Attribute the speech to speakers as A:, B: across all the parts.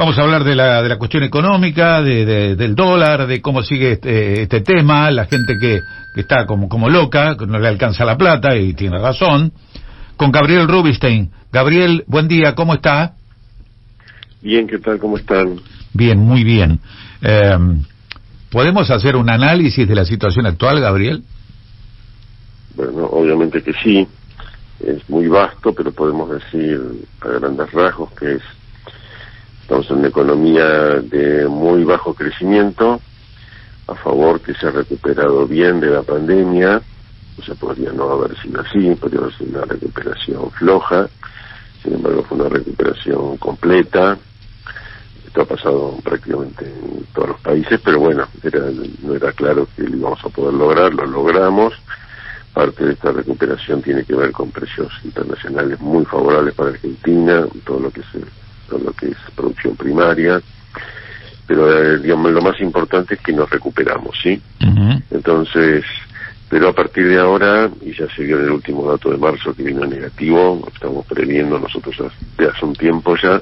A: Vamos a hablar de la cuestión económica, del dólar, de cómo sigue este tema, la gente que está como loca, que no le alcanza la plata, y tiene razón, con Gabriel Rubinstein. Gabriel, buen día, ¿cómo está?
B: Bien, ¿qué tal? ¿Cómo están?
A: Bien, muy bien. ¿Podemos hacer un análisis de la situación actual, Gabriel?
B: Bueno, obviamente que sí. Es muy vasto, pero podemos decir a grandes rasgos que estamos en una economía de muy bajo crecimiento, a favor que se ha recuperado bien de la pandemia. O sea, podría no haber sido así, podría haber sido una recuperación floja, sin embargo fue una recuperación completa. Esto ha pasado prácticamente en todos los países, pero bueno, no era claro que lo íbamos a poder lograr, lo logramos. Parte de esta recuperación tiene que ver con precios internacionales muy favorables para Argentina, todo lo que es producción primaria, pero digamos lo más importante es que nos recuperamos, ¿sí?
A: Uh-huh.
B: Entonces, pero a partir de ahora, y ya se vio en el último dato de marzo que vino negativo, estamos previendo nosotros desde hace un tiempo ya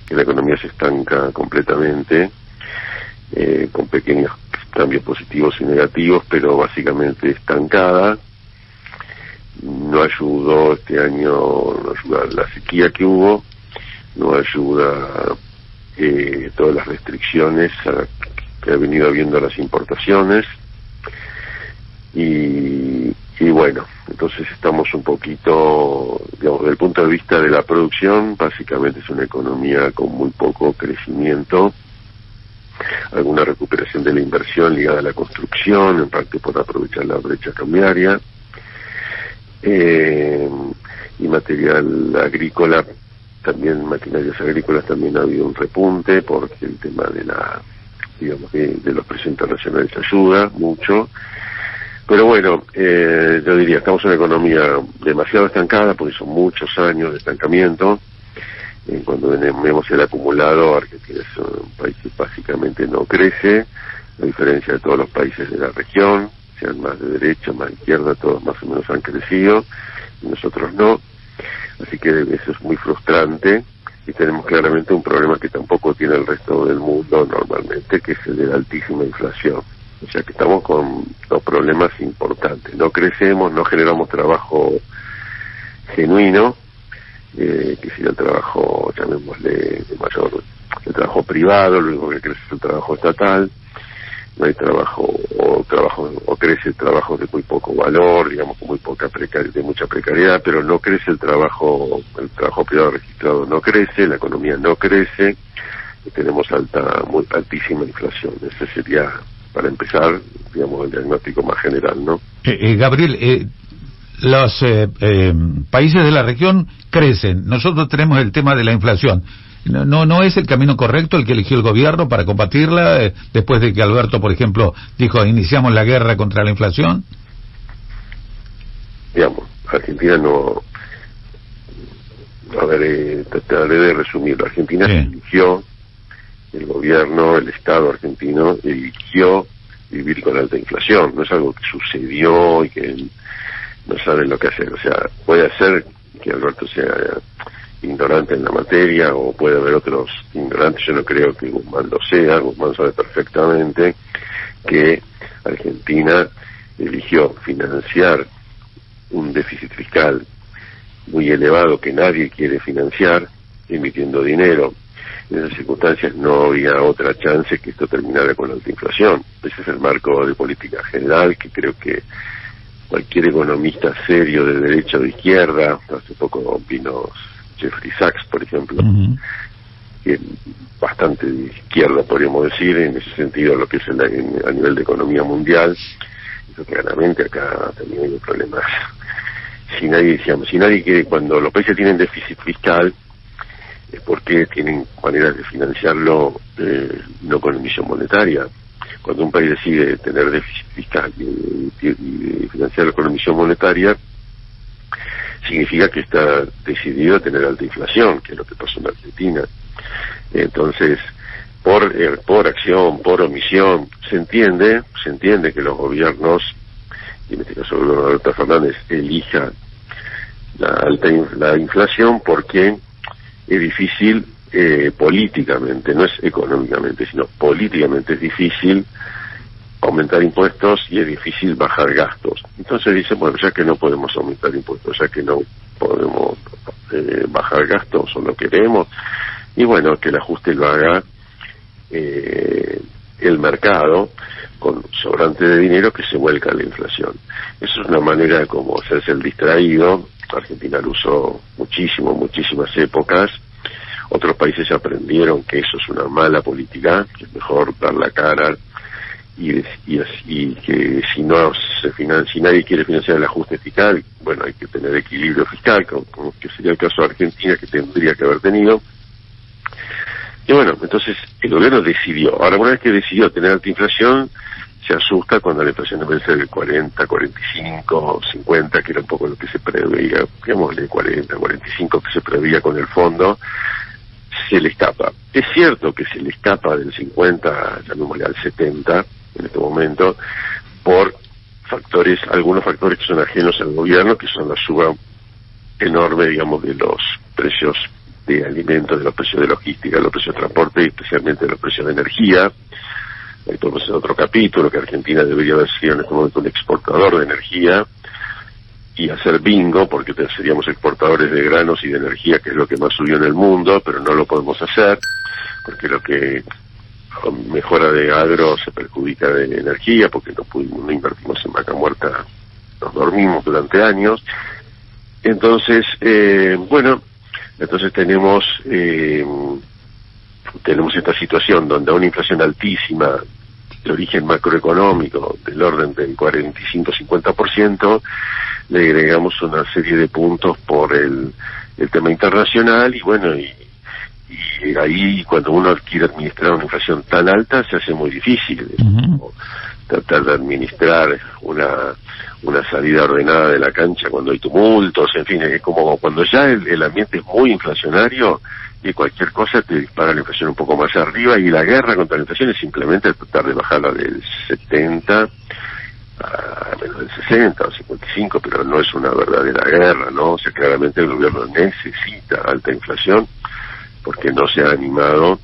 B: que la economía se estanca completamente, con pequeños cambios positivos y negativos, pero básicamente estancada. No ayudó este año, no ayuda la sequía que hubo, no ayuda todas las restricciones que ha venido habiendo a las importaciones, y bueno, entonces estamos un poquito, digamos, desde el punto de vista de la producción, básicamente es una economía con muy poco crecimiento, alguna recuperación de la inversión ligada a la construcción, en parte por aprovechar la brecha cambiaria, y material agrícola, también maquinarias agrícolas también ha habido un repunte, porque el tema de de los precios internacionales ayuda mucho. Pero bueno, yo diría, estamos en una economía demasiado estancada, porque son muchos años de estancamiento. Cuando vemos el acumulado, Argentina es un país que básicamente no crece, a diferencia de todos los países de la región, sean más de derecha, más de izquierda, todos más o menos han crecido, y nosotros no. Así que eso es muy frustrante, y tenemos claramente un problema que tampoco tiene el resto del mundo normalmente, que es el de la altísima inflación. O sea que estamos con dos problemas importantes. No crecemos, no generamos trabajo genuino, que sería el trabajo, llamémosle, el trabajo privado, lo único que crece es el trabajo estatal. No hay trabajo, o crece el trabajo de muy poco valor, digamos, con muy poca de mucha precariedad, pero no crece el trabajo privado registrado no crece, la economía no crece, y tenemos altísima inflación. Ese sería, para empezar, digamos, el diagnóstico más general, ¿no?
A: Gabriel, los países de la región crecen, nosotros tenemos el tema de la inflación. ¿No es el camino correcto el que eligió el gobierno para combatirla, después de que Alberto, por ejemplo, dijo iniciamos la guerra contra la inflación?
B: Digamos, Argentina no... A ver, trataré de resumirlo. Argentina
A: sí.
B: Eligió, el gobierno, el Estado argentino, eligió vivir con alta inflación. No es algo que sucedió y que no saben lo que hacer. O sea, puede ser que Alberto sea ignorante en la materia, o puede haber otros ignorantes. Yo no creo que Guzmán lo sea. Guzmán sabe perfectamente que Argentina eligió financiar un déficit fiscal muy elevado que nadie quiere financiar, emitiendo dinero. En esas circunstancias no había otra chance que esto terminara con la alta inflación. Ese es el marco de política general que creo que cualquier economista serio de derecha o de izquierda, hace poco vino Jeffrey Sachs, por ejemplo,
A: uh-huh.
B: que es bastante de izquierda, podríamos decir, en ese sentido, lo que es a nivel de economía mundial. Eso claramente acá también hay problemas. Si nadie quiere, cuando los países tienen déficit fiscal, es porque tienen maneras de financiarlo, no con emisión monetaria. Cuando un país decide tener déficit fiscal y financiarlo con emisión monetaria, significa que está decidido a tener alta inflación, que es lo que pasó en Argentina. Entonces, por acción, por omisión, se entiende que los gobiernos, y en este caso el gobierno de Alberto Fernández, elija la inflación, porque es difícil políticamente, no es económicamente, sino políticamente es difícil aumentar impuestos y es difícil bajar gastos. Entonces dicen, bueno, ya que no podemos aumentar impuestos, ya que no podemos bajar gastos o no queremos, y bueno, que el ajuste lo haga el mercado con sobrante de dinero que se vuelca a la inflación. Eso es una manera de como hacerse el distraído. Argentina lo usó muchísimas épocas. Otros países aprendieron que eso es una mala política, que es mejor dar la cara y que si nadie quiere financiar el ajuste fiscal, bueno, hay que tener equilibrio fiscal, como que sería el caso de Argentina, que tendría que haber tenido. Y bueno, entonces el gobierno decidió. Ahora, una vez que decidió tener alta inflación, se asusta cuando la inflación debe ser del 40, 45, 50, que era un poco lo que se preveía, digamos, de 40, 45 que se preveía con el fondo, se le escapa. Es cierto que se le escapa del 50, llamémosle al 70, en este momento, por algunos factores que son ajenos al gobierno, que son la suba enorme, digamos, de los precios de alimentos, de los precios de logística, de los precios de transporte y especialmente de los precios de energía. Ahí podemos hacer otro capítulo, que Argentina debería haber sido en este momento un exportador de energía y hacer bingo, porque seríamos exportadores de granos y de energía, que es lo que más subió en el mundo, pero no lo podemos hacer, porque lo que mejora de agro se perjudica de energía, porque no invertimos en vaca muerta, nos dormimos durante años. Entonces, entonces tenemos esta situación donde a una inflación altísima de origen macroeconómico del orden del 45-50%, le agregamos una serie de puntos por el tema internacional y bueno, y ahí cuando uno quiere administrar una inflación tan alta se hace muy difícil. Tratar de administrar una salida ordenada de la cancha cuando hay tumultos, en fin, es como cuando ya el ambiente es muy inflacionario y cualquier cosa te dispara la inflación un poco más arriba, y la guerra contra la inflación es simplemente tratar de bajarla del 70 a menos del 60 o 55, pero no es una verdadera guerra, ¿no? O sea, claramente el gobierno necesita alta inflación porque no se ha animado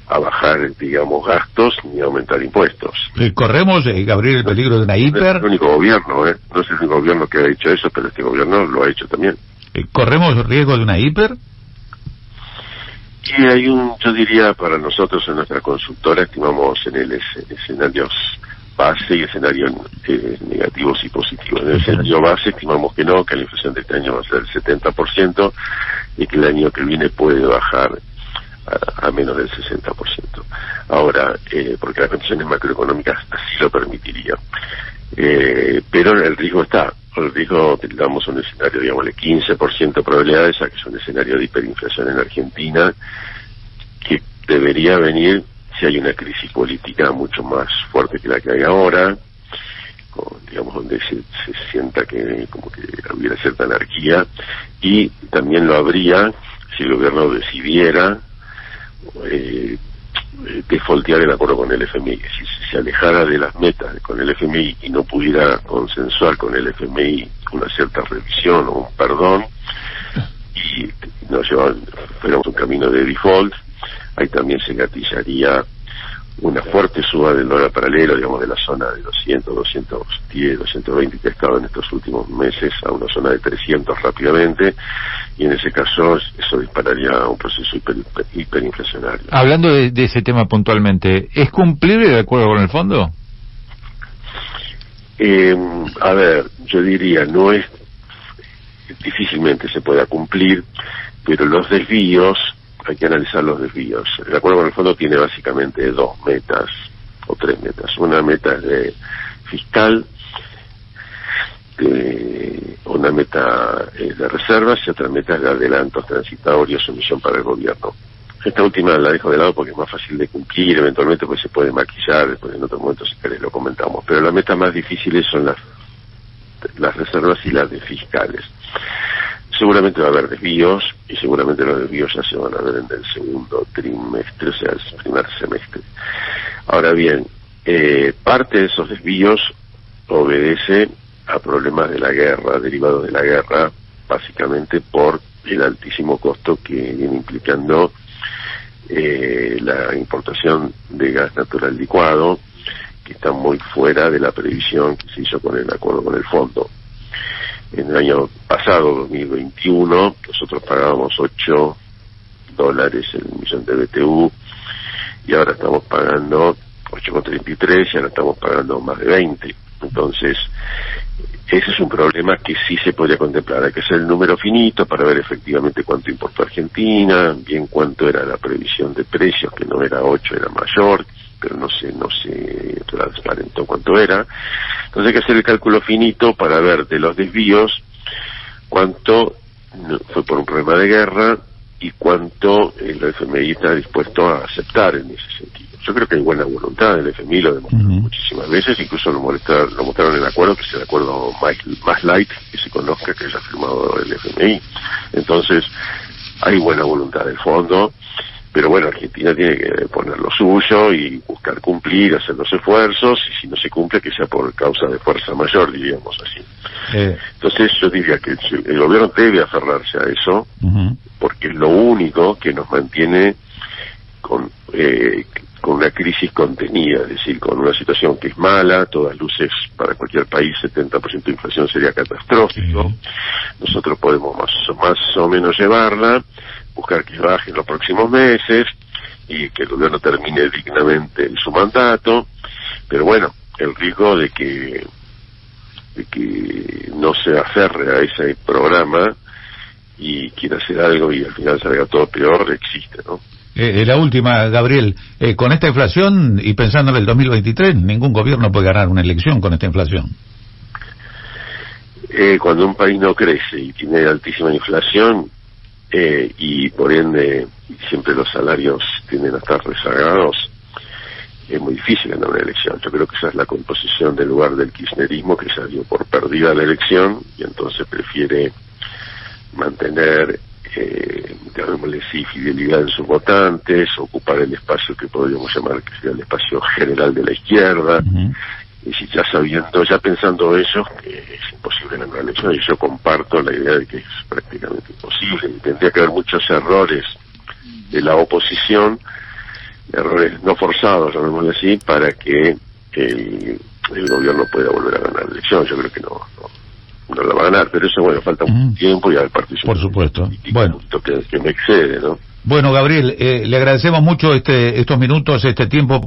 B: a bajar, digamos, gastos ni a aumentar impuestos.
A: ¿Corremos, Gabriel, el peligro de una hiper?
B: No es el único gobierno, no es el único gobierno que ha hecho eso, pero este gobierno lo ha hecho también.
A: ¿Corremos riesgo de una hiper?
B: Y hay yo diría, para nosotros en nuestra consultora estimamos en el escenarios base y escenarios negativos y positivos. En el escenario base estimamos que no, que la inflación de este año va a ser del 70% y que el año que viene puede bajar a menos del 60%. Ahora, porque las condiciones macroeconómicas así lo permitirían. Pero el riesgo está. El riesgo, damos un escenario, digamos, de 15% de probabilidades a que es un escenario de hiperinflación en Argentina, que debería venir si hay una crisis política mucho más fuerte que la que hay ahora, digamos, donde se sienta que como que hubiera cierta anarquía, y también lo habría si el gobierno decidiera defaultear el acuerdo con el FMI. Si se alejara de las metas con el FMI y no pudiera consensuar con el FMI una cierta revisión o un perdón, y nos fuéramos un camino de default, ahí también se gatillaría una fuerte suba del dólar paralelo, digamos, de la zona de 200, 210, 220 que ha estado en estos últimos meses a una zona de 300 rápidamente, y en ese caso eso dispararía un proceso hiperinflacionario.
A: Hablando de ese tema puntualmente, ¿es cumplible de acuerdo con el fondo?
B: A ver, yo diría, difícilmente se pueda cumplir, pero los desvíos, hay que analizar los desvíos. El acuerdo con el fondo tiene básicamente dos metas, o tres metas. Una meta es de fiscal, una meta es de reservas y otra meta es de adelantos transitorios, sumisión para el gobierno. Esta última la dejo de lado porque es más fácil de cumplir, eventualmente pues se puede maquillar, después en otro momento si querés lo comentamos. Pero las metas más difíciles son las reservas y las de fiscales. Seguramente va a haber desvíos, y seguramente los desvíos ya se van a ver en el segundo trimestre, o sea, el primer semestre. Ahora bien, parte de esos desvíos obedece a problemas de la guerra, derivados de la guerra, básicamente por el altísimo costo que viene implicando la importación de gas natural licuado, que está muy fuera de la previsión que se hizo con el acuerdo con el fondo. En el año pasado, 2021, nosotros pagábamos $8 el millón de BTU, y ahora estamos pagando 8,33, y ahora estamos pagando más de 20. Entonces, ese es un problema que sí se podría contemplar. Hay que hacer el número finito para ver efectivamente cuánto importó Argentina, bien cuánto era la previsión de precios, que no era 8, era mayor, pero no se transparentó cuánto era. Entonces hay que hacer el cálculo finito para ver de los desvíos cuánto fue por un problema de guerra y cuánto el FMI está dispuesto a aceptar en ese sentido. Yo creo que hay buena voluntad del FMI, lo demostró muchísimas veces, incluso lo mostraron en el acuerdo, que es el acuerdo más light que se conozca que haya firmado el FMI. Entonces, hay buena voluntad del fondo, pero bueno, Argentina tiene que poner lo suyo y buscar cumplir, hacer los esfuerzos, y si no se cumple, que sea por causa de fuerza mayor, diríamos así. Entonces yo diría que el gobierno debe aferrarse a eso, porque es lo único que nos mantiene con una crisis contenida, es decir, con una situación que es mala, todas luces para cualquier país, 70% de inflación sería catastrófico. Nosotros podemos más o menos llevarla, buscar que baje en los próximos meses y que el gobierno termine dignamente su mandato, pero bueno, el riesgo de que no se aferre a ese programa y quiera hacer algo y al final salga todo peor existe, ¿no?
A: La última, Gabriel, con esta inflación y pensando en el 2023, ningún gobierno puede ganar una elección con esta inflación.
B: Cuando un país no crece y tiene altísima inflación, y por ende siempre los salarios tienden a estar rezagados, es muy difícil ganar una elección. Yo creo que esa es la composición del lugar del kirchnerismo, que ya dio por perdida la elección y entonces prefiere mantener llamémosle así, fidelidad en sus votantes, ocupar el espacio que podríamos llamar que sea el espacio general de la izquierda. Y si ya pensando eso, que es imposible ganar una elección, y yo comparto la idea de que es prácticamente imposible, y tendría que haber muchos errores de la oposición, errores no forzados, llamémosle así, para que el gobierno pueda volver a ganar la elección. Yo creo que no la va a ganar, pero eso, bueno, falta un tiempo y al partido.
A: Por supuesto. Bueno,
B: que me excede, ¿no?
A: Bueno, Gabriel, le agradecemos mucho estos minutos, este tiempo.